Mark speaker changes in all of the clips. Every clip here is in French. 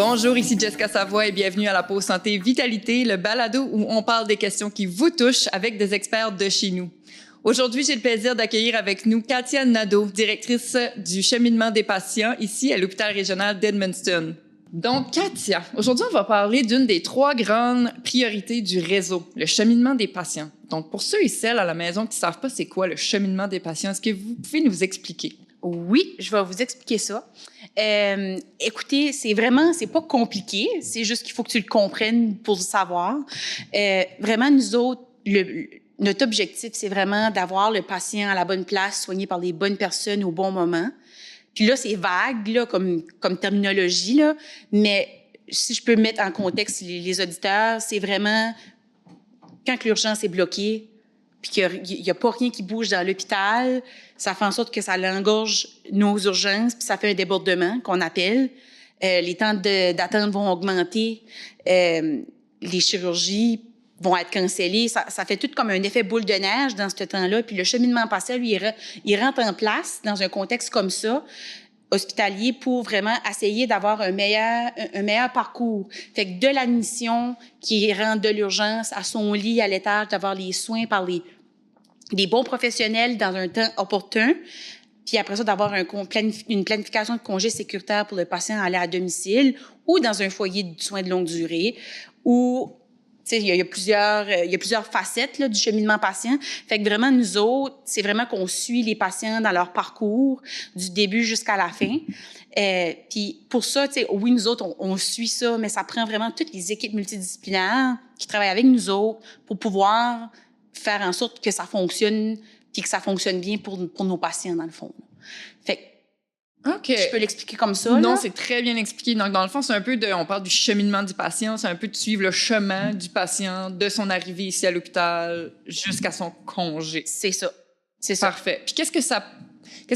Speaker 1: Bonjour, ici Jessica Savoie et bienvenue à la Pause Santé Vitalité, le balado où on parle des questions qui vous touchent avec des experts de chez nous. Aujourd'hui, j'ai le plaisir d'accueillir avec nous Katia Nadeau, directrice du cheminement des patients ici à l'hôpital régional d'Edmundston. Donc, Katia, aujourd'hui, on va parler d'une des 3 grandes priorités du réseau, le cheminement des patients. Donc, pour ceux et celles à la maison qui ne savent pas c'est quoi le cheminement des patients, est-ce que vous pouvez nous expliquer?
Speaker 2: Oui, je vais vous expliquer ça. Écoutez, c'est pas compliqué, c'est juste qu'il faut que tu le comprennes pour le savoir. Vraiment, nous autres, notre objectif, c'est vraiment d'avoir le patient à la bonne place, soigné par les bonnes personnes au bon moment. Puis là, c'est vague là, comme terminologie, là, mais si je peux mettre en contexte les auditeurs, c'est vraiment quand l'urgence est bloquée, puis qu'il n'y a pas rien qui bouge dans l'hôpital, ça fait en sorte que ça engorge nos urgences, puis ça fait un débordement qu'on appelle. Les temps d'attente vont augmenter, les chirurgies vont être cancellées. Ça fait tout comme un effet boule de neige dans ce temps-là. Puis le cheminement patient, lui, il rentre en place dans un contexte comme ça, hospitalier, pour vraiment essayer d'avoir un meilleur parcours. Fait que de l'admission qui rentre de l'urgence à son lit, à l'étage, d'avoir les soins par des bons professionnels dans un temps opportun, puis après ça, d'avoir une planification de congé sécuritaire pour le patient aller à domicile ou dans un foyer de soins de longue durée, ou tu sais, il y a plusieurs facettes là, du cheminement patient. Fait que vraiment, nous autres, c'est vraiment qu'on suit les patients dans leur parcours du début jusqu'à la fin. Puis pour ça, tu sais, oui, nous autres, on suit ça, mais ça prend vraiment toutes les équipes multidisciplinaires qui travaillent avec nous autres pour pouvoir faire en sorte que ça fonctionne, puis que ça fonctionne bien pour nos patients, dans le fond. Fait que je peux l'expliquer comme ça?
Speaker 1: Non,
Speaker 2: là?
Speaker 1: c'est très bien expliqué. Donc, dans le fond, c'est un peu on parle du cheminement du patient, c'est un peu de suivre le chemin du patient de son arrivée ici à l'hôpital jusqu'à son congé.
Speaker 2: C'est ça.
Speaker 1: Parfait. Puis qu'est-ce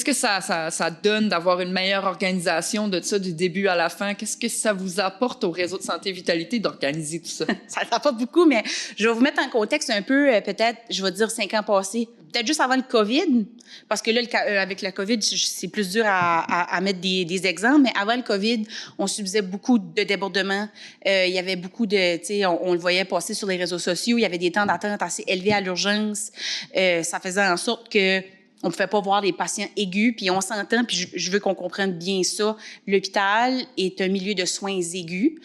Speaker 1: que ça donne d'avoir une meilleure organisation de ça du début à la fin? Qu'est-ce que ça vous apporte au réseau de santé vitalité d'organiser tout ça?
Speaker 2: Ça n'apporte beaucoup, mais je vais vous mettre en contexte un peu, peut-être, je vais dire 5 ans passés. Peut-être juste avant le COVID, parce que là, avec la COVID, c'est plus dur à mettre des exemples, mais avant le COVID, on subissait beaucoup de débordements. Il y avait beaucoup de, tu sais, on le voyait passer sur les réseaux sociaux, il y avait des temps d'attente assez élevés à l'urgence. Ça faisait en sorte que on pouvait pas voir les patients aigus, puis on s'entend, puis je veux qu'on comprenne bien ça. L'hôpital est un milieu de soins aigus,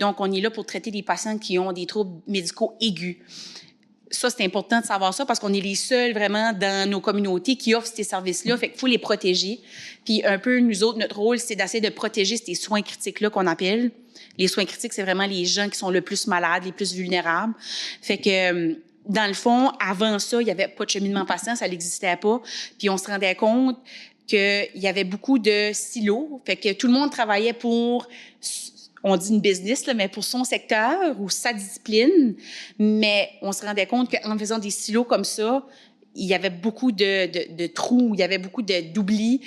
Speaker 2: donc on est là pour traiter des patients qui ont des troubles médicaux aigus. Ça, c'est important de savoir ça parce qu'on est les seuls vraiment dans nos communautés qui offrent ces services-là. Fait qu'il faut les protéger. Puis un peu, nous autres, notre rôle, c'est d'essayer de protéger ces soins critiques-là qu'on appelle. Les soins critiques, c'est vraiment les gens qui sont le plus malades, les plus vulnérables. Fait que, dans le fond, avant ça, il n'y avait pas de cheminement patient, ça n'existait pas. Puis on se rendait compte qu'il y avait beaucoup de silos. Fait que tout le monde travaillait pour, on dit une business, là, mais pour son secteur ou sa discipline. Mais on se rendait compte qu'en faisant des silos comme ça, il y avait beaucoup de trous, il y avait beaucoup d'oublis,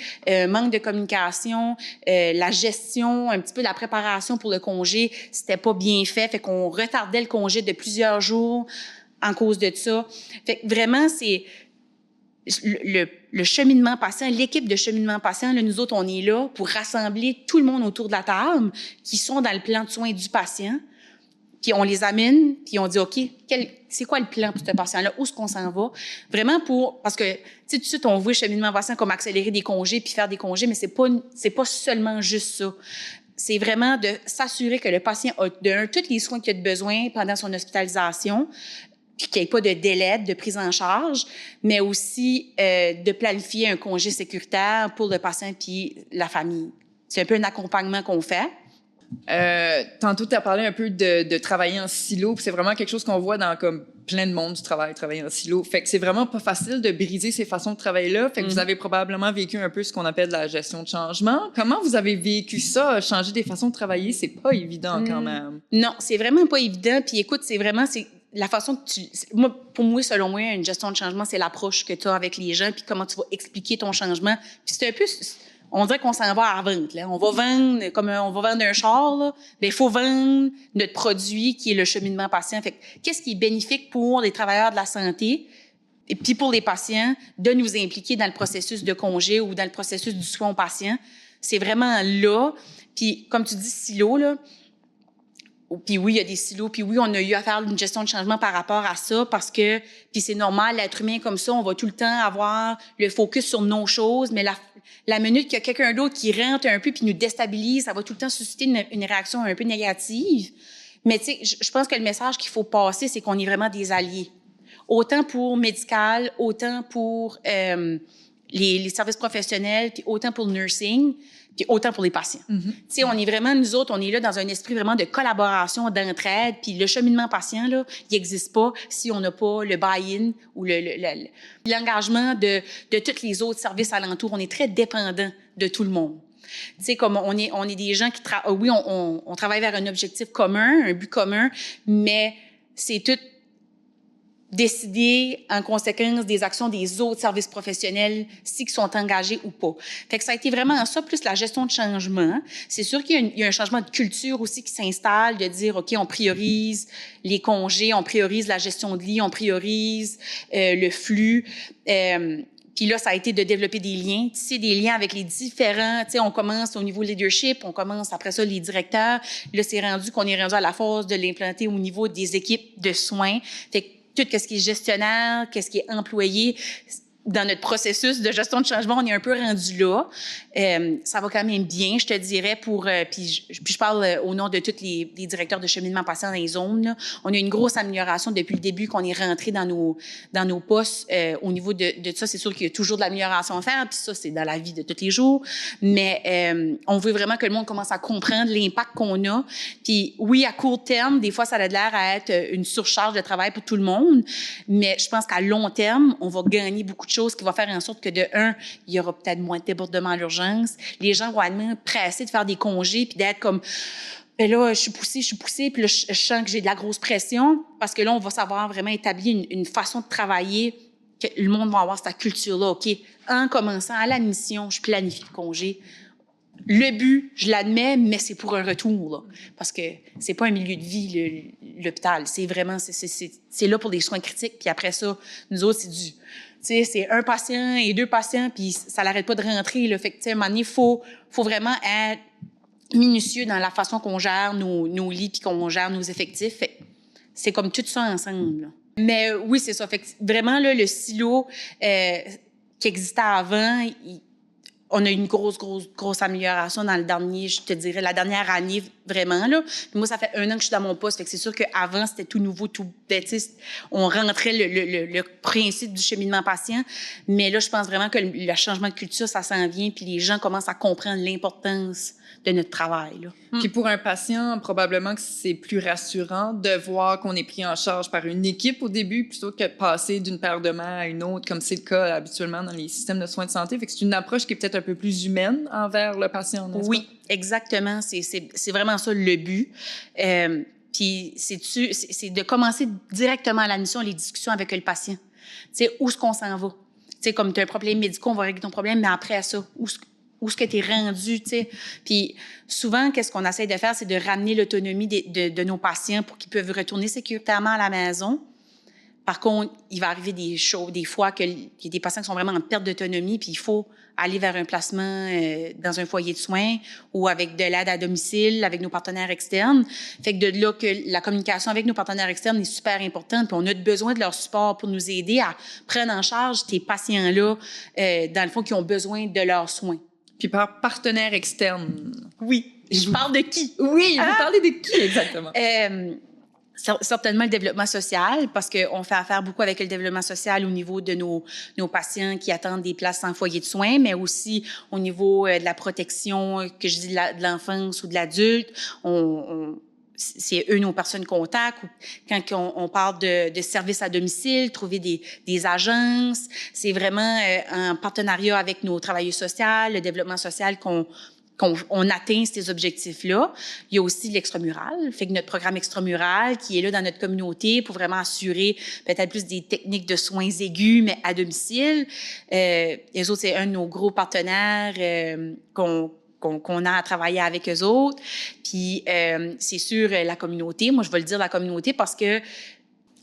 Speaker 2: manque de communication, la gestion, un petit peu la préparation pour le congé, c'était pas bien fait qu'on retardait le congé de plusieurs jours en cause de ça. Fait que vraiment, c'est le cheminement patient, l'équipe de cheminement patient, là, nous autres, on est là pour rassembler tout le monde autour de la table qui sont dans le plan de soins du patient, puis on les amène, puis on dit, OK, c'est quoi le plan pour ce patient-là? Où est-ce qu'on s'en va? Vraiment parce que, tu sais, tout de suite, on voit le cheminement patient comme accélérer des congés puis faire des congés, mais c'est pas seulement juste ça. C'est vraiment de s'assurer que le patient a, tous les soins qu'il a de besoin pendant son hospitalisation, puis qu'il n'y ait pas de délai de prise en charge, mais aussi de planifier un congé sécuritaire pour le patient puis la famille. C'est un peu un accompagnement qu'on fait.
Speaker 1: Tantôt, tu as parlé un peu de travailler en silo, puis c'est vraiment quelque chose qu'on voit dans comme plein de monde du travailler en silo. Fait que c'est vraiment pas facile de briser ces façons de travailler-là. Fait que vous avez probablement vécu un peu ce qu'on appelle la gestion de changement. Comment vous avez vécu ça? Changer des façons de travailler, c'est pas évident quand même.
Speaker 2: Non, c'est vraiment pas évident. Puis écoute, c'est la façon que pour moi, selon moi, une gestion de changement, c'est l'approche que tu as avec les gens, puis comment tu vas expliquer ton changement. Puis c'est un peu, on dirait qu'on s'en va à la vente, là. On va vendre, comme on va vendre un char, là. Ben, il faut vendre notre produit qui est le cheminement patient. Fait que, qu'est-ce qui est bénéfique pour les travailleurs de la santé? Et puis pour les patients, de nous impliquer dans le processus de congé ou dans le processus du soin aux patients. C'est vraiment là. Puis, comme tu dis, silo, là, puis oui, il y a des silos, puis oui, on a eu à faire une gestion de changement par rapport à ça, parce que, puis c'est normal, l'être humain comme ça, on va tout le temps avoir le focus sur nos choses, mais la minute qu'il y a quelqu'un d'autre qui rentre un peu puis nous déstabilise, ça va tout le temps susciter une réaction un peu négative. Mais tu sais, je pense que le message qu'il faut passer, c'est qu'on est vraiment des alliés. Autant pour médical, autant pour les services professionnels, puis autant pour le nursing, puis autant pour les patients. Tu sais, on est vraiment, nous autres, on est là dans un esprit vraiment de collaboration, d'entraide, puis le cheminement patient, là, il n'existe pas si on n'a pas le buy-in ou l'engagement de tous les autres services alentours. On est très dépendant de tout le monde. Tu sais, comme on est des gens qui oui, on travaille vers un objectif commun, un but commun, mais c'est tout décider en conséquence des actions des autres services professionnels, s'ils sont engagés ou pas. Fait que ça a été vraiment ça, plus la gestion de changement. C'est sûr qu'il y a un changement de culture aussi qui s'installe, de dire, OK, on priorise les congés, on priorise la gestion de lit, on priorise le flux. Puis là, ça a été de développer des liens, tisser des liens avec les différents, tu sais, on commence au niveau leadership, on commence après ça les directeurs. Là, qu'on est rendu à la phase de l'implanter au niveau des équipes de soins. Fait que tout ce qui est gestionnaire, qu'est-ce qui est employé, dans notre processus de gestion de changement, on est un peu rendu là. Ça va quand même bien, je te dirais, puis je parle au nom de tous les directeurs de cheminement patient dans les zones, là. On a une grosse amélioration depuis le début qu'on est rentré dans nos postes. Au niveau de ça, c'est sûr qu'il y a toujours de l'amélioration à faire, puis ça, c'est dans la vie de tous les jours. Mais on veut vraiment que le monde commence à comprendre l'impact qu'on a. Puis oui, à court terme, des fois, ça a l'air à être une surcharge de travail pour tout le monde, mais je pense qu'à long terme, on va gagner beaucoup de choses qui va faire en sorte que, de un, il y aura peut-être moins de débordements à l'urgence. Les gens vont être moins pressés de faire des congés puis d'être comme, ben là, je suis poussée, puis là, je sens que j'ai de la grosse pression, parce que là, on va savoir vraiment établir une façon de travailler, que le monde va avoir cette culture-là. OK, en commençant à la mission, je planifie le congé. Le but, je l'admets, mais c'est pour un retour, là. Parce que c'est pas un milieu de vie, l'hôpital. C'est vraiment, c'est là pour des soins critiques, puis après ça, nous autres, tu sais, c'est un patient et deux patients, puis ça n'arrête pas de rentrer, là. Fait que, tu sais, à un moment donné, faut vraiment être minutieux dans la façon qu'on gère nos lits puis qu'on gère nos effectifs. Fait que c'est comme tout ça ensemble, là. Mais oui, c'est ça. Fait que vraiment, là, le silo qui existait avant, on a eu une grosse amélioration dans le dernier, je te dirais, la dernière année, vraiment, là. Puis moi, ça fait 1 an que je suis dans mon poste. Fait que c'est sûr qu'avant, c'était tout nouveau, on rentrait le principe du cheminement patient. Mais là, je pense vraiment que le changement de culture, ça s'en vient, puis les gens commencent à comprendre l'importance de notre travail, là.
Speaker 1: Puis pour un patient, probablement que c'est plus rassurant de voir qu'on est pris en charge par une équipe au début, plutôt que de passer d'une paire de mains à une autre, comme c'est le cas habituellement dans les systèmes de soins de santé. Fait que c'est une approche qui est peut-être un peu plus humaine envers le patient, n'est-ce pas?
Speaker 2: Oui, exactement. C'est vraiment ça le but. Puis c'est de commencer directement à la mission, les discussions avec le patient. Tu sais, où est-ce qu'on s'en va? Tu sais, comme tu as un problème médical, on va régler ton problème, mais après ça, où est-ce que tu es rendu, tu sais? Puis souvent, qu'est-ce qu'on essaie de faire, c'est de ramener l'autonomie de nos patients pour qu'ils peuvent retourner sécuritairement à la maison. Par contre, il va arriver des fois qu'il y a des patients qui sont vraiment en perte d'autonomie, puis il faut aller vers un placement dans un foyer de soins ou avec de l'aide à domicile, avec nos partenaires externes. Fait que de là que la communication avec nos partenaires externes est super importante, puis on a besoin de leur support pour nous aider à prendre en charge ces patients-là, dans le fond, qui ont besoin de leurs soins.
Speaker 1: Puis par partenaire externe.
Speaker 2: Oui. Je parle de qui?
Speaker 1: Oui, vous parlez de qui exactement?
Speaker 2: Certainement le développement social, parce qu'on fait affaire beaucoup avec le développement social au niveau de nos patients qui attendent des places en foyer de soins, mais aussi au niveau de la protection, que je dis de l'enfance ou de l'adulte. C'est eux nos personnes contacts. Quand on parle de services à domicile, trouver des agences, c'est vraiment en partenariat avec nos travailleurs sociaux, le développement social qu'on atteint ces objectifs-là. Il y a aussi l'extramural, fait que notre programme extramural qui est là dans notre communauté pour vraiment assurer peut-être plus des techniques de soins aigus, mais à domicile. Les autres, c'est un de nos gros partenaires qu'on a à travailler avec eux autres. Puis, c'est sûr, la communauté. Moi, je vais le dire la communauté parce que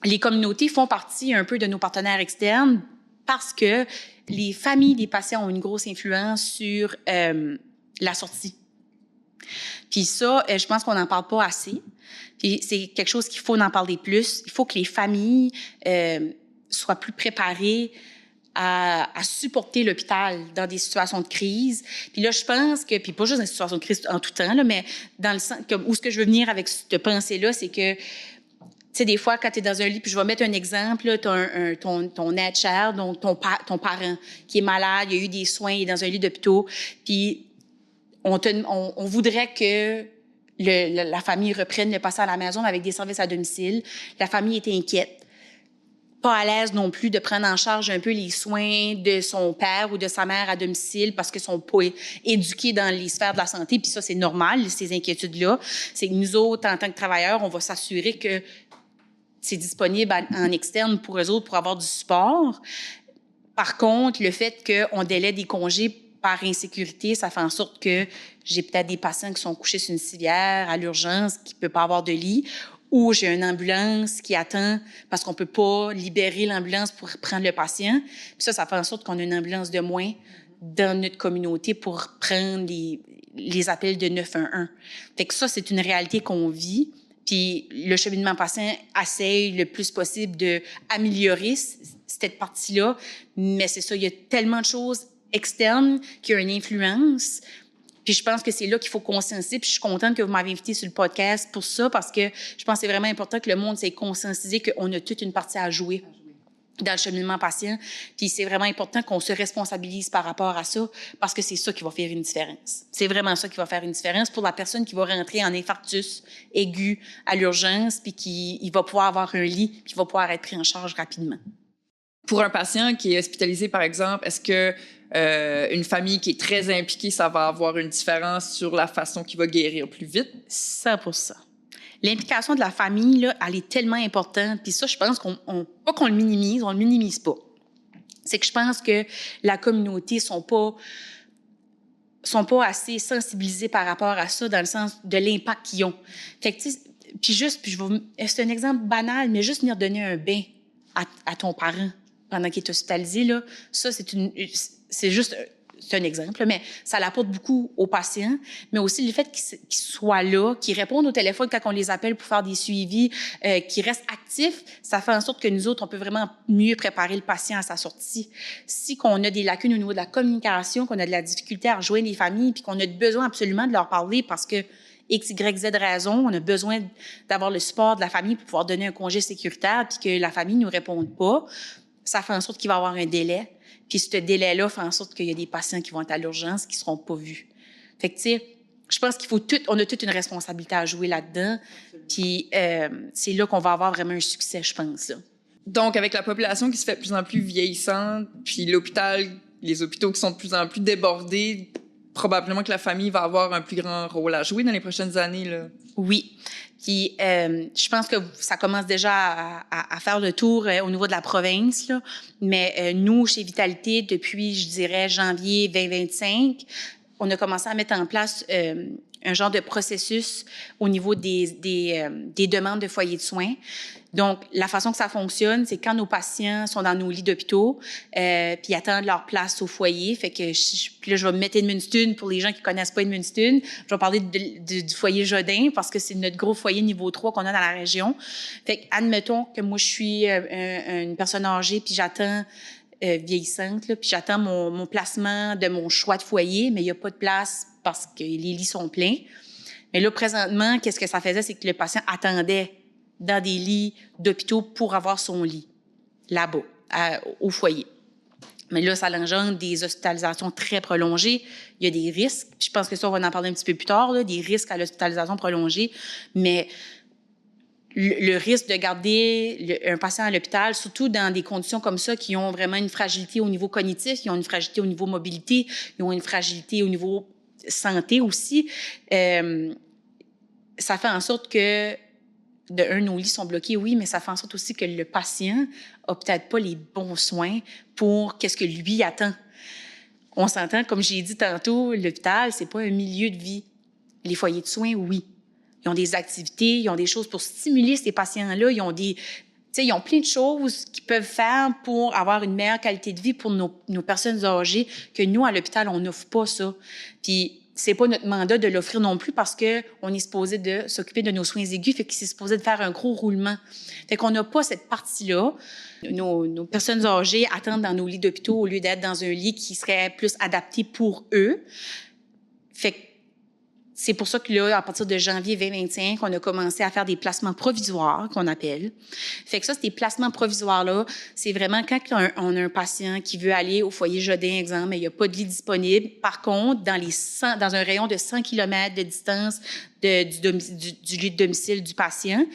Speaker 2: les communautés font partie un peu de nos partenaires externes parce que les familles des patients ont une grosse influence sur la sortie. Puis ça, je pense qu'on n'en parle pas assez. Puis c'est quelque chose qu'il faut en parler plus. Il faut que les familles soient plus préparées à supporter l'hôpital dans des situations de crise. Puis là, je pense que, puis pas juste dans des situations de crise en tout temps, là, mais dans le sens, comme, où ce que je veux venir avec cette pensée-là, c'est que, tu sais, des fois, quand tu es dans un lit, puis je vais mettre un exemple, tu as ton aide cher, donc ton parent qui est malade, il a eu des soins, il est dans un lit d'hôpital, puis on voudrait que la famille reprenne le passage à la maison avec des services à domicile. La famille est inquiète, pas à l'aise non plus de prendre en charge un peu les soins de son père ou de sa mère à domicile parce qu'ils sont pas éduqués dans les sphères de la santé. Puis ça, c'est normal, ces inquiétudes-là. C'est que nous autres, en tant que travailleurs, on va s'assurer que c'est disponible en externe pour eux autres pour avoir du support. Par contre, le fait qu'on délai des congés par insécurité, ça fait en sorte que j'ai peut-être des patients qui sont couchés sur une civière à l'urgence, qui ne peuvent pas avoir de lit, ou j'ai une ambulance qui attend parce qu'on peut pas libérer l'ambulance pour prendre le patient. Puis ça fait en sorte qu'on a une ambulance de moins dans notre communauté pour prendre les appels de 911. Fait que ça, c'est une réalité qu'on vit. Puis le cheminement patient essaye le plus possible d'améliorer cette partie-là. Mais c'est ça, il y a tellement de choses externes qui ont une influence. Puis je pense que c'est là qu'il faut conscientiser. Puis je suis contente que vous m'avez invité sur le podcast pour ça, parce que je pense que c'est vraiment important que le monde s'est conscientisé qu'on a toute une partie à jouer dans le cheminement patient. Puis c'est vraiment important qu'on se responsabilise par rapport à ça, parce que c'est ça qui va faire une différence. C'est vraiment ça qui va faire une différence pour la personne qui va rentrer en infarctus aigu à l'urgence, puis il va pouvoir avoir un lit, puis il va pouvoir être pris en charge rapidement.
Speaker 1: Pour un patient qui est hospitalisé, par exemple, est-ce que une famille qui est très impliquée, ça va avoir une différence sur la façon qu'il va guérir plus vite?
Speaker 2: 100%. L'implication de la famille, là, elle est tellement importante. Puis ça, je pense pas qu'on le minimise, on le minimise pas. C'est que je pense que la communauté sont pas assez sensibilisés par rapport à ça, dans le sens de l'impact qu'ils ont. Fait que, c'est un exemple banal, mais juste venir donner un bain à ton parent pendant qu'il est hospitalisé, là, ça, c'est juste c'est un exemple, mais ça l'apporte beaucoup aux patients, mais aussi le fait qu'ils soient là, qu'ils répondent au téléphone quand on les appelle pour faire des suivis, qu'ils restent actifs, ça fait en sorte que nous autres, on peut vraiment mieux préparer le patient à sa sortie. Si qu'on a des lacunes au niveau de la communication, qu'on a de la difficulté à rejoindre les familles, puis qu'on a besoin absolument de leur parler parce que X, Y, Z raison, on a besoin d'avoir le support de la famille pour pouvoir donner un congé sécuritaire, puis que la famille ne nous réponde pas, ça fait en sorte qu'il va y avoir un délai. Puis ce délai-là fait en sorte qu'il y a des patients qui vont être à l'urgence qui ne seront pas vus. Fait que, tu sais, je pense on a toute une responsabilité à jouer là-dedans. Puis c'est là qu'on va avoir vraiment un succès, je pense. Là.
Speaker 1: Donc, avec la population qui se fait de plus en plus vieillissante, puis les hôpitaux qui sont de plus en plus débordés, probablement que la famille va avoir un plus grand rôle à jouer dans les prochaines années, là.
Speaker 2: Oui. Puis, je pense que ça commence déjà à faire le tour au niveau de la province, là. Mais nous, chez Vitalité, depuis, je dirais, janvier 2025, on a commencé à mettre en place un genre de processus au niveau des demandes de foyers de soins. Donc, la façon que ça fonctionne, c'est quand nos patients sont dans nos lits d'hôpitaux, puis attendent leur place au foyer. Fait que puis là, je vais me mettre Edmundston pour les gens qui connaissent pas Edmundston. Je vais parler du foyer Jodin parce que c'est notre gros foyer niveau 3 qu'on a dans la région. Fait que, admettons que moi, je suis une personne âgée, puis j'attends vieillissante, là, puis j'attends mon placement de mon choix de foyer, mais il y a pas de place parce que les lits sont pleins. Mais là, présentement, qu'est-ce que ça faisait? C'est que le patient attendait dans des lits d'hôpitaux pour avoir son lit, là-bas, au foyer. Mais là, ça engendre des hospitalisations très prolongées. Il y a des risques. Je pense que ça, on va en parler un petit peu plus tard, là, des risques à l'hospitalisation prolongée. Mais le risque de garder un patient à l'hôpital, surtout dans des conditions comme ça, qui ont vraiment une fragilité au niveau cognitif, qui ont une fragilité au niveau mobilité, qui ont une fragilité au niveau santé aussi, ça fait en sorte que nos lits sont bloqués, oui, mais ça fait en sorte aussi que le patient a peut-être pas les bons soins pour qu'est-ce que lui attend. On s'entend, comme j'ai dit tantôt, l'hôpital, c'est pas un milieu de vie. Les foyers de soins, oui. Ils ont des activités, ils ont des choses pour stimuler ces patients-là, ils ont plein de choses qu'ils peuvent faire pour avoir une meilleure qualité de vie pour nos personnes âgées que nous, à l'hôpital, on n'offre pas ça. Puis, c'est pas notre mandat de l'offrir non plus parce que on est supposé de s'occuper de nos soins aigus, fait qu'il est supposé de faire un gros roulement. Fait qu'on n'a pas cette partie-là. Nos personnes âgées attendent dans nos lits d'hôpitaux au lieu d'être dans un lit qui serait plus adapté pour eux. Fait que c'est pour ça que là, à partir de janvier 2025, on a commencé à faire des placements provisoires, qu'on appelle. Fait que ça, ces placements provisoires-là, c'est vraiment quand on a un patient qui veut aller au foyer Jodin, exemple, mais il n'y a pas de lit disponible. Par contre, dans un rayon de 100 km de distance du lit de domicile du patient,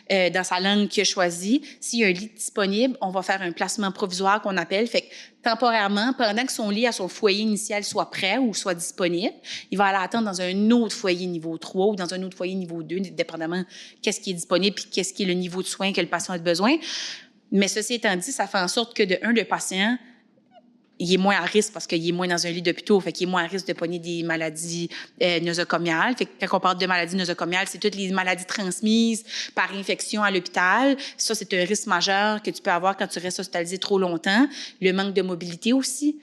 Speaker 2: dans sa langue qu'il a choisie, s'il y a un lit disponible, on va faire un placement provisoire qu'on appelle. Fait que temporairement, pendant que son lit à son foyer initial soit prêt ou soit disponible, il va aller attendre dans un autre foyer niveau 3 ou dans un autre foyer niveau 2, dépendamment qu'est-ce qui est disponible puis qu'est-ce qui est le niveau de soins que le patient a besoin. Mais ceci étant dit, ça fait en sorte que, le patient, il est moins à risque parce qu'il est moins dans un lit d'hôpital, fait qu'il est moins à risque de pogner des maladies nosocomiales. Fait que quand on parle de maladies nosocomiales, c'est toutes les maladies transmises par infection à l'hôpital. Ça, c'est un risque majeur que tu peux avoir quand tu restes hospitalisé trop longtemps. Le manque de mobilité aussi.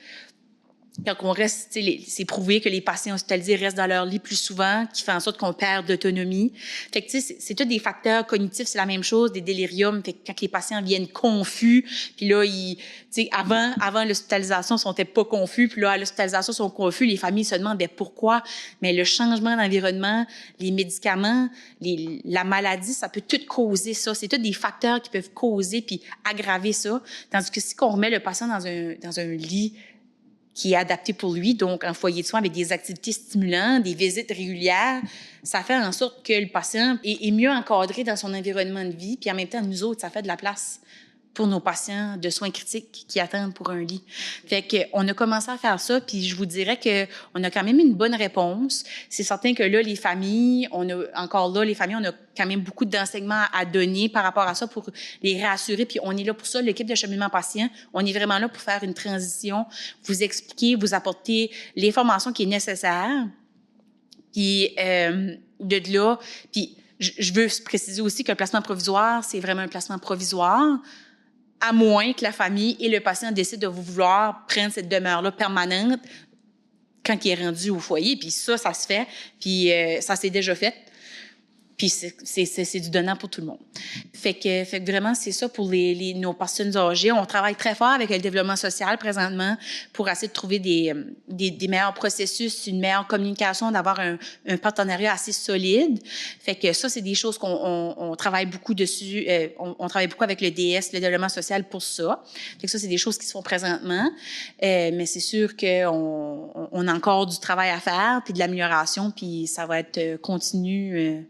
Speaker 2: Quand on reste, c'est prouvé que les patients hospitalisés restent dans leur lit plus souvent, qui fait en sorte qu'on perd d'autonomie. Fait que, c'est tous des facteurs cognitifs, c'est la même chose, des déliriums. Fait que quand les patients viennent confus, puis là, avant l'hospitalisation, ils sont pas confus, puis là, à l'hospitalisation, ils sont confus, les familles se demandent, pourquoi? Mais le changement d'environnement, les médicaments, la maladie, ça peut tout causer ça. C'est tous des facteurs qui peuvent causer puis aggraver ça. Tandis que si on remet le patient dans un lit qui est adapté pour lui, donc un foyer de soins avec des activités stimulantes, des visites régulières, ça fait en sorte que le patient est mieux encadré dans son environnement de vie, puis en même temps, nous autres, ça fait de la place pour nos patients de soins critiques qui attendent pour un lit. Fait qu'on a commencé à faire ça, puis je vous dirais qu'on a quand même une bonne réponse. C'est certain que là, les familles, on a quand même beaucoup d'enseignements à donner par rapport à ça pour les rassurer, puis on est là pour ça, l'équipe de cheminement patient, on est vraiment là pour faire une transition, vous expliquer, vous apporter l'information qui est nécessaire, puis de là, puis je veux préciser aussi que le placement provisoire, c'est vraiment un placement provisoire, à moins que la famille et le patient décident de vouloir prendre cette demeure-là permanente quand il est rendu au foyer. Puis ça se fait. Puis ça s'est déjà fait. Puis c'est du donnant pour tout le monde. Fait que vraiment, c'est ça pour nos personnes âgées. On travaille très fort avec le développement social présentement pour essayer de trouver des meilleurs processus, une meilleure communication, d'avoir un partenariat assez solide. Fait que ça, c'est des choses qu'on travaille beaucoup dessus. On travaille beaucoup avec le DS, le développement social, pour ça. Fait que ça, c'est des choses qui se font présentement. Mais c'est sûr qu'on a encore du travail à faire, puis de l'amélioration, puis ça va être continu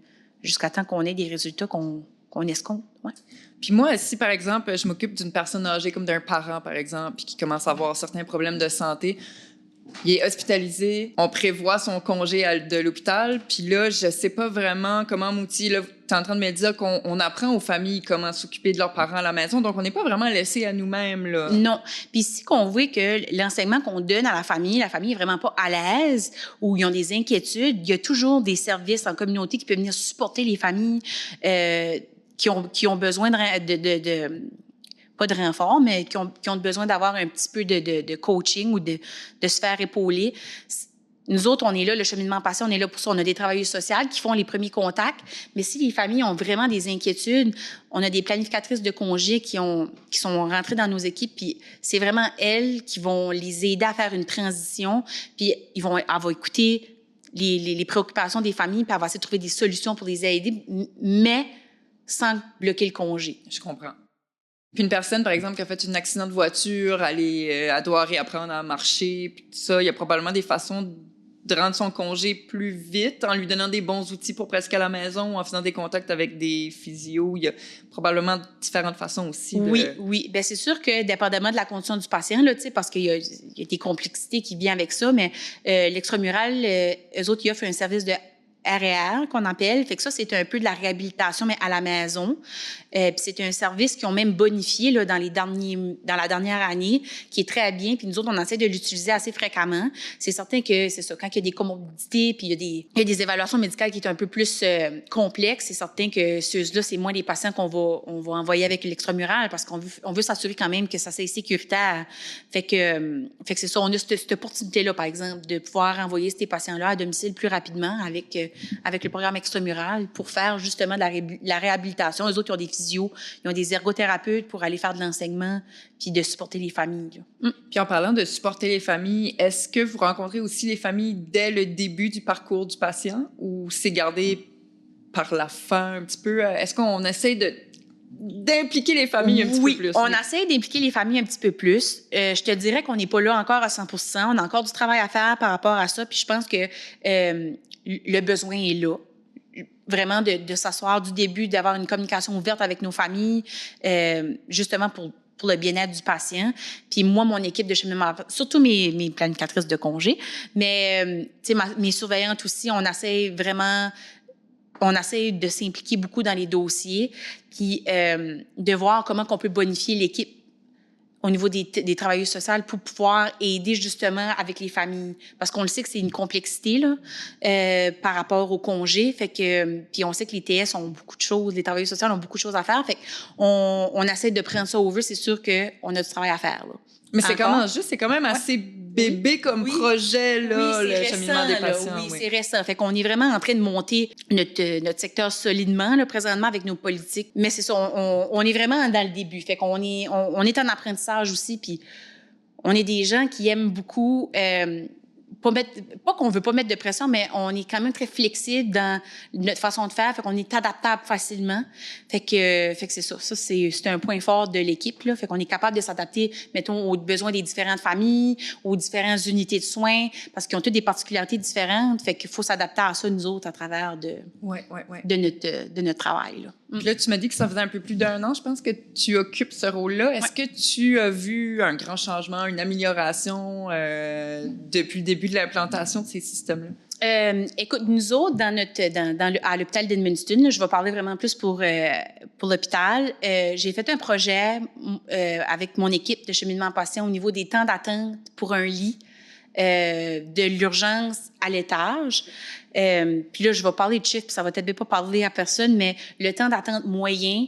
Speaker 2: jusqu'à temps qu'on ait des résultats qu'on escompte. Ouais.
Speaker 1: Puis moi, si, par exemple, je m'occupe d'une personne âgée, comme d'un parent, par exemple, puis qui commence à avoir certains problèmes de santé, il est hospitalisé, on prévoit son congé de l'hôpital, puis là, je sais pas vraiment comment m'outiller. Là, tu es en train de me dire qu'on apprend aux familles comment s'occuper de leurs parents à la maison, donc on n'est pas vraiment laissé à nous-mêmes, là.
Speaker 2: Non. Puis si on voit que l'enseignement qu'on donne à la famille est vraiment pas à l'aise ou ils ont des inquiétudes, il y a toujours des services en communauté qui peuvent venir supporter les familles qui ont besoin pas de renfort, mais qui ont besoin d'avoir un petit peu de coaching ou de se faire épauler. Nous autres, on est là, le cheminement patient, on est là pour ça. On a des travailleuses sociales qui font les premiers contacts. Mais si les familles ont vraiment des inquiétudes, on a des planificatrices de congés qui sont rentrées dans nos équipes, puis c'est vraiment elles qui vont les aider à faire une transition, puis elle va écouter les préoccupations des familles, puis elle va essayer de trouver des solutions pour les aider, mais sans bloquer le congé.
Speaker 1: Je comprends. Puis une personne, par exemple, qui a fait un accident de voiture, elle doit réapprendre à marcher, puis tout ça, il y a probablement des façons de rendre son congé plus vite en lui donnant des bons outils pour presque à la maison ou en faisant des contacts avec des physios. Il y a probablement différentes façons aussi.
Speaker 2: Oui. Bien, c'est sûr que dépendamment de la condition du patient, là, parce qu'il y a des complexités qui viennent avec ça, mais l'extramural, eux autres, ils offrent un service de REER qu'on appelle. Fait que ça, c'est un peu de la réhabilitation, mais à la maison. Puis c'est un service qu'ils ont même bonifié là, dans la dernière année, qui est très bien. Puis nous autres, on essaie de l'utiliser assez fréquemment. C'est certain que c'est ça, quand il y a des comorbidités, puis il y a des évaluations médicales qui sont un peu plus complexes, c'est certain que ceux-là, c'est moins des patients qu'on va envoyer avec l'extramural parce qu'on veut s'assurer quand même que ça soit sécuritaire. Fait que c'est ça, on a cette opportunité-là, par exemple, de pouvoir envoyer ces patients-là à domicile plus rapidement avec le programme extramural pour faire justement de la réhabilitation. Eux autres, ils ont des physios, ils ont des ergothérapeutes pour aller faire de l'enseignement puis de supporter les familles.
Speaker 1: Puis en parlant de supporter les familles, est-ce que vous rencontrez aussi les familles dès le début du parcours du patient ou c'est gardé par la fin un petit peu? Est-ce qu'on essaie d'impliquer les familles un petit peu plus?
Speaker 2: Oui, on essaie d'impliquer les familles un petit peu plus. Je te dirais qu'on n'est pas là encore à 100%. On a encore du travail à faire par rapport à ça. Puis je pense que le besoin est là. Vraiment de s'asseoir du début, d'avoir une communication ouverte avec nos familles, justement pour le bien-être du patient. Puis moi, mon équipe de cheminement, surtout mes planificatrices de congé, mais tu sais, mes surveillantes aussi, on essaie de s'impliquer beaucoup dans les dossiers, puis de voir comment on peut bonifier l'équipe au niveau des travailleuses sociales pour pouvoir aider justement avec les familles. Parce qu'on le sait que c'est une complexité là, par rapport au congé. Fait que, puis on sait que les TS ont beaucoup de choses, les travailleuses sociales ont beaucoup de choses à faire. Fait qu'on essaie de prendre ça au jeu. C'est sûr qu'on a du travail à faire. Là.
Speaker 1: Mais c'est quand même assez bébé comme projet, là,
Speaker 2: oui,
Speaker 1: le cheminement des patients.
Speaker 2: Là, oui, c'est récent. Fait qu'on est vraiment en train de monter notre secteur solidement, là, présentement, avec nos politiques. Mais c'est ça, on est vraiment dans le début. Fait qu'on est en apprentissage aussi, puis on est des gens qui aiment beaucoup... pas qu'on veut pas mettre de pression, mais on est quand même très flexible dans notre façon de faire, fait qu'on est adaptable facilement. Fait que c'est ça. Ça, c'est un point fort de l'équipe, là. Fait qu'on est capable de s'adapter, mettons, aux besoins des différentes familles, aux différentes unités de soins, parce qu'ils ont toutes des particularités différentes. Fait qu'il faut s'adapter à ça, nous autres, à travers de notre travail, là.
Speaker 1: Puis là, tu m'as dit que ça faisait un peu plus d'1 an, je pense, que tu occupes ce rôle-là. Est-ce que tu as vu un grand changement, une amélioration depuis le début de l'implantation de ces systèmes-là?
Speaker 2: Écoute, nous autres, à l'hôpital d'Edmundston, là, je vais parler vraiment plus pour l'hôpital. J'ai fait un projet avec mon équipe de cheminement patient au niveau des temps d'attente pour un lit de l'urgence à l'étage. Puis là, je vais parler de chiffres, puis ça va peut-être pas parler à personne, mais le temps d'attente moyen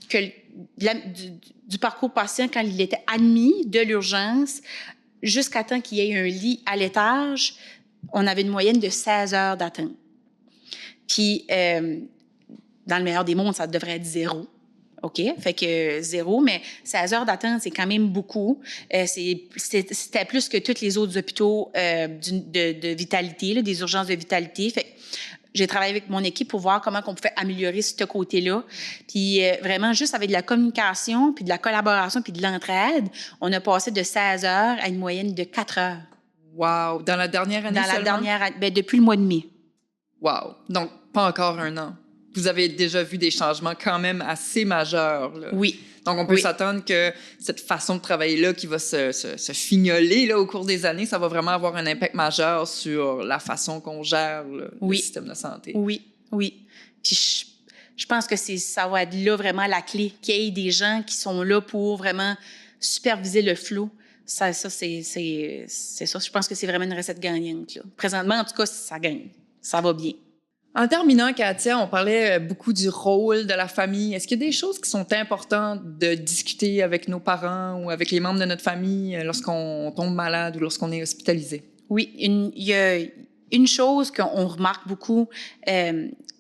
Speaker 2: du parcours patient quand il était admis de l'urgence jusqu'à temps qu'il y ait un lit à l'étage, on avait une moyenne de 16 heures d'attente. Puis, dans le meilleur des mondes, ça devrait être 0. OK? Fait que 0, mais 16 heures d'attente, c'est quand même beaucoup. C'était plus que tous les autres hôpitaux de vitalité, là, des urgences de vitalité. Fait que j'ai travaillé avec mon équipe pour voir comment on pouvait améliorer ce côté-là. Puis vraiment, juste avec de la communication, puis de la collaboration, puis de l'entraide, on a passé de 16 heures à une moyenne de 4 heures.
Speaker 1: Wow! Dans la dernière année seulement?
Speaker 2: Depuis le mois de mai.
Speaker 1: Wow! Donc, pas encore 1 an. Vous avez déjà vu des changements quand même assez majeurs, là.
Speaker 2: Oui.
Speaker 1: Donc, on peut s'attendre que cette façon de travailler-là qui va se fignoler là, au cours des années, ça va vraiment avoir un impact majeur sur la façon qu'on gère le système de santé.
Speaker 2: Oui. Puis je pense que ça va être là vraiment la clé, qu'il y ait des gens qui sont là pour vraiment superviser le flot. Ça c'est ça. Je pense que c'est vraiment une recette gagnante, là. Présentement, en tout cas, ça gagne. Ça va bien.
Speaker 1: En terminant, Katia, on parlait beaucoup du rôle de la famille. Est-ce qu'il y a des choses qui sont importantes de discuter avec nos parents ou avec les membres de notre famille lorsqu'on tombe malade ou lorsqu'on est hospitalisé?
Speaker 2: Oui, il y a une chose qu'on remarque beaucoup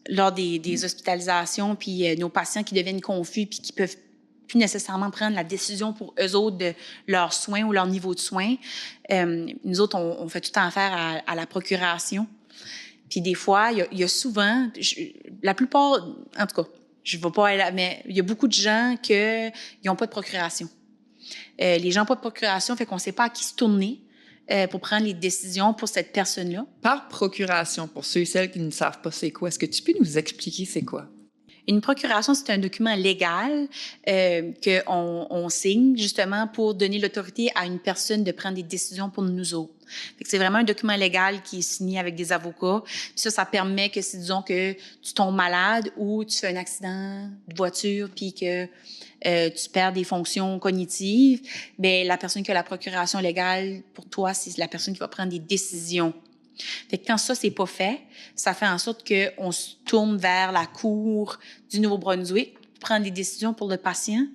Speaker 2: lors des hospitalisations, puis nos patients qui deviennent confus puis qui peuvent plus nécessairement prendre la décision pour eux autres de leurs soins ou leur niveau de soins. Nous autres, on fait tout le temps affaire à la procuration. Puis des fois, il y a souvent, la plupart, en tout cas, je ne vais pas aller là, mais il y a beaucoup de gens qui n'ont pas de procuration. Les gens n'ont pas de procuration, fait qu'on ne sait pas à qui se tourner pour prendre les décisions pour cette personne-là.
Speaker 1: Par procuration, pour ceux et celles qui ne savent pas c'est quoi, est-ce que tu peux nous expliquer c'est quoi?
Speaker 2: Une procuration, c'est un document légal qu'on signe justement pour donner l'autorité à une personne de prendre des décisions pour nous autres. Fait que c'est vraiment un document légal qui est signé avec des avocats. Puis ça permet que si, disons, que tu tombes malade ou tu fais un accident de voiture puis que tu perds des fonctions cognitives, bien, la personne qui a la procuration légale, pour toi, c'est la personne qui va prendre des décisions. Fait que quand ça, c'est pas fait, ça fait en sorte qu'on se tourne vers la Cour du Nouveau-Brunswick pour prendre des décisions pour le patient.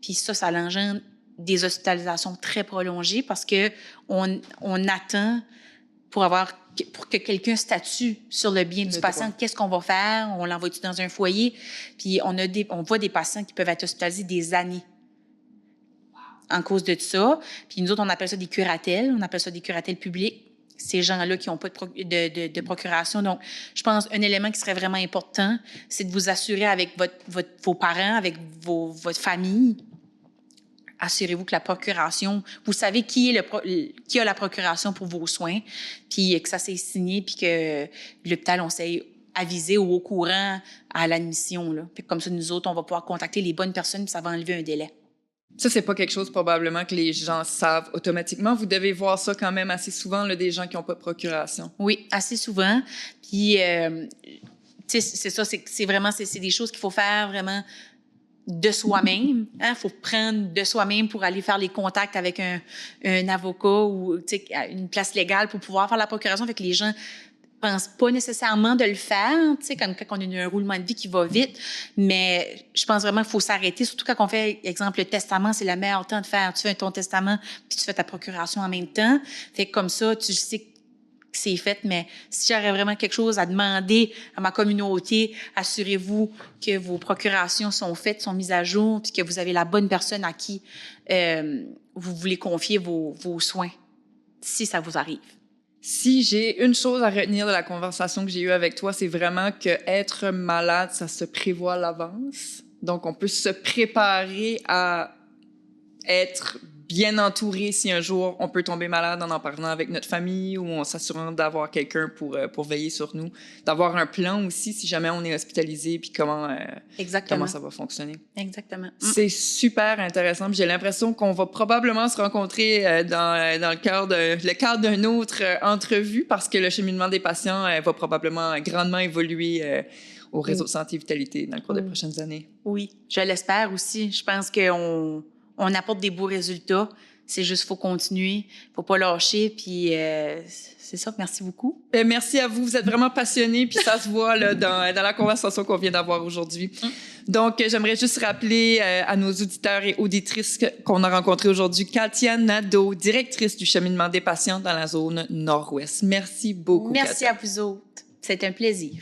Speaker 2: Puis ça engendre des hospitalisations très prolongées parce que on attend pour que quelqu'un statue sur le bien du patient. Qu'est-ce qu'on va faire? On l'envoie-tu dans un foyer? Puis on voit des patients qui peuvent être hospitalisés des années en cause de ça. Puis nous autres, on appelle ça des curatelles. On appelle ça des curatelles publiques. Ces gens-là qui n'ont pas de procuration. Donc, je pense un élément qui serait vraiment important, c'est de vous assurer avec vos parents, avec votre famille. Assurez-vous que la procuration, vous savez qui a la procuration pour vos soins, puis que ça s'est signé, puis que l'hôpital, on s'est avisé ou au courant à l'admission. Là. Puis comme ça, nous autres, on va pouvoir contacter les bonnes personnes, puis ça va enlever un délai.
Speaker 1: Ça, c'est pas quelque chose probablement que les gens savent automatiquement. Vous devez voir ça quand même assez souvent, là, des gens qui n'ont pas de procuration.
Speaker 2: Oui, assez souvent. Puis, tu sais, c'est ça, c'est vraiment, c'est des choses qu'il faut faire vraiment de soi-même. Hein? Faut prendre de soi-même pour aller faire les contacts avec un avocat ou, tu sais, une place légale pour pouvoir faire la procuration. Fait que les gens pense pas nécessairement de le faire, tu sais, comme quand on a un roulement de vie qui va vite, mais je pense vraiment qu'il faut s'arrêter, surtout quand on fait, exemple, le testament, c'est le meilleur temps de faire. Tu fais ton testament, puis tu fais ta procuration en même temps. Fait que comme ça, tu sais que c'est fait, mais si j'aurais vraiment quelque chose à demander à ma communauté, assurez-vous que vos procurations sont faites, sont mises à jour, puis que vous avez la bonne personne à qui vous voulez confier vos soins, si ça vous arrive.
Speaker 1: Si j'ai une chose à retenir de la conversation que j'ai eue avec toi, c'est vraiment que être malade, ça se prévoit à l'avance. Donc, on peut se préparer à être bien entouré si un jour on peut tomber malade en parlant avec notre famille ou en s'assurant d'avoir quelqu'un pour veiller sur nous. D'avoir un plan aussi si jamais on est hospitalisé puis comment ça va fonctionner.
Speaker 2: Exactement.
Speaker 1: C'est super intéressant. J'ai l'impression qu'on va probablement se rencontrer dans le cadre d'une autre entrevue parce que le cheminement des patients va probablement grandement évoluer au réseau de santé et vitalité dans le cours des prochaines années.
Speaker 2: Oui, je l'espère aussi. Je pense qu'on apporte des beaux résultats. C'est juste, faut continuer, faut pas lâcher, puis c'est ça. Merci beaucoup.
Speaker 1: Merci à vous. Vous êtes vraiment passionnés, puis ça se voit là dans la conversation qu'on vient d'avoir aujourd'hui. Donc, j'aimerais juste rappeler à nos auditeurs et auditrices qu'on a rencontré aujourd'hui Katia Nadeau, directrice du cheminement des patients dans la zone Nord-Ouest. Merci beaucoup.
Speaker 2: Merci Katia. À vous autres. C'est un plaisir.